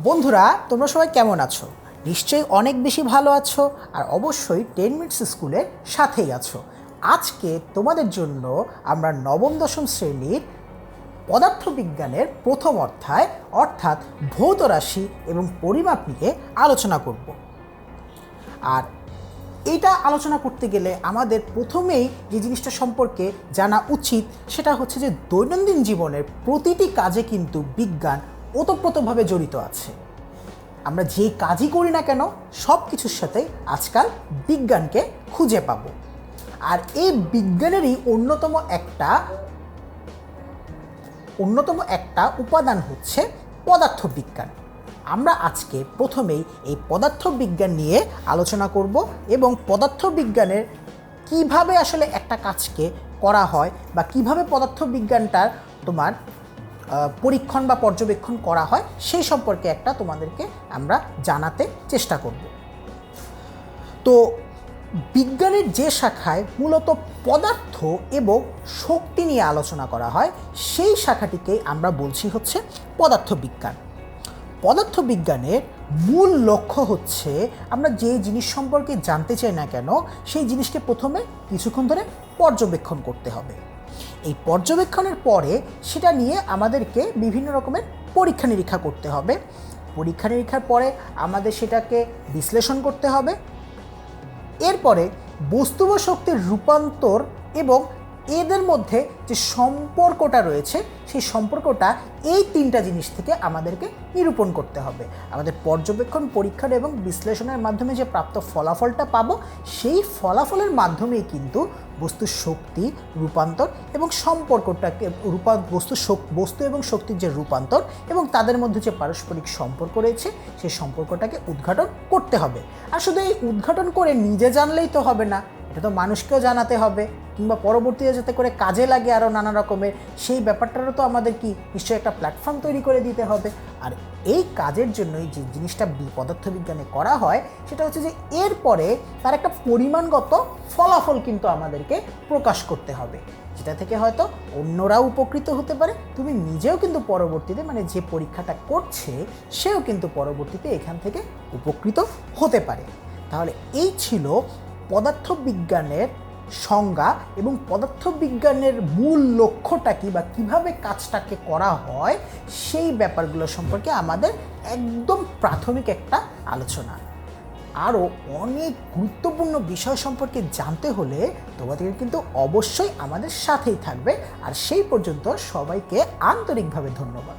বন্ধুরা, তোমরা সবাই কেমন আছো? নিশ্চয়ই অনেক বেশি ভালো আছো আর অবশ্যই 10 মিনিটস স্কুলের সাথেই আছো। আজকে তোমাদের জন্য আমরা নবম দশম শ্রেণীর পদার্থবিজ্ঞানের প্রথম অধ্যায় অর্থাৎ ভৌত রাশি এবং পরিমাপ নিয়ে আলোচনা করব। আর এটা আলোচনা করতে গেলে আমাদের প্রথমেই যে জিনিসটা সম্পর্কে জানা উচিত সেটা হচ্ছে যে দৈনন্দিন জীবনের প্রতিটি কাজে কিন্তু বিজ্ঞান ওতপ্রোতভাবে জড়িত আছে। আমরা যে কাজই করি না কেন সব কিছুর সাথে আজকাল বিজ্ঞানকে খুঁজে পাবো। আর এই বিজ্ঞানেরই অন্যতম একটা উপাদান হচ্ছে পদার্থবিজ্ঞান। আমরা আজকে প্রথমেই এই পদার্থবিজ্ঞান নিয়ে আলোচনা করব এবং পদার্থবিজ্ঞানের কিভাবে আসলে একটা কাজকে করা হয় বা কিভাবে পদার্থবিজ্ঞানটার তোমার পরীক্ষণ বা পর্যবেক্ষণ করা হয় সেই সম্পর্কে একটা তোমাদেরকে আমরা জানাতে চেষ্টা করব। তো বিজ্ঞানের যে শাখায় মূলত পদার্থ এবং শক্তি নিয়ে আলোচনা করা হয় সেই শাখাটিকে আমরা বলছি হচ্ছে পদার্থবিজ্ঞান। পদার্থবিজ্ঞানের মূল লক্ষ্য হচ্ছে আমরা যে জিনিস সম্পর্কে জানতে চাই না কেন সেই জিনিসকে প্রথমে কিছুক্ষণ ধরে পর্যবেক্ষণ করতে হবে। এই পর্যবেক্ষণের পরে সেটা নিয়ে আমাদেরকে বিভিন্ন রকমের পরীক্ষা নিরীক্ষা করতে হবে। পরীক্ষা নিরীক্ষার পরে আমাদের সেটাকে বিশ্লেষণ করতে হবে। এরপরে বস্তু ও শক্তির রূপান্তর এবং এদের মধ্যে যে সম্পর্কটা রয়েছে সেই সম্পর্কটা এই তিনটা জিনিস থেকে আমাদেরকে নিরূপণ করতে হবে। আমাদের পর্যবেক্ষণ, পরীক্ষা এবং বিশ্লেষণের মাধ্যমে যে প্রাপ্ত ফলাফলটা পাবো সেই ফলাফলের মাধ্যমেই কিন্তু বস্তুর শক্তি, রূপান্তর এবং সম্পর্কটাকে বস্তু এবং শক্তির যে রূপান্তর এবং তাদের মধ্যে যে পারস্পরিক সম্পর্ক রয়েছে সেই সম্পর্কটাকে উদ্ঘাটন করতে হবে। আর শুধু এই উদ্ঘাটন করে নিজে জানলেই তো হবে না, এটা তো মানুষকেও জানাতে হবে কিংবা পরবর্তীতে যাতে করে কাজে লাগে আরও নানা রকমের, সেই ব্যাপারটারও তো আমাদের নিশ্চয়ই একটা প্ল্যাটফর্ম তৈরি করে দিতে হবে। আর এই কাজের জন্যই যে জিনিসটা পদার্থবিজ্ঞানে করা হয় সেটা হচ্ছে যে এরপরে তার একটা পরিমাণগত ফলাফল কিন্তু আমাদেরকে প্রকাশ করতে হবে, যেটা থেকে হয়তো অন্যরাও উপকৃত হতে পারে, তুমি নিজেও কিন্তু পরবর্তীতে যে পরীক্ষাটা করছে সেও কিন্তু পরবর্তীতে এখান থেকে উপকৃত হতে পারে। তাহলে এই ছিল পদার্থবিজ্ঞানের সংজ্ঞা এবং পদার্থবিজ্ঞানের মূল লক্ষ্যটা কী বা কীভাবে কাজটাকে করা হয় সেই ব্যাপারগুলো সম্পর্কে আমাদের একদম প্রাথমিক একটা আলোচনা। আরও অনেক গুরুত্বপূর্ণ বিষয় সম্পর্কে জানতে হলে তোমাদের কিন্তু অবশ্যই আমাদের সাথেই থাকবে। আর সেই পর্যন্ত সবাইকে আন্তরিকভাবে ধন্যবাদ।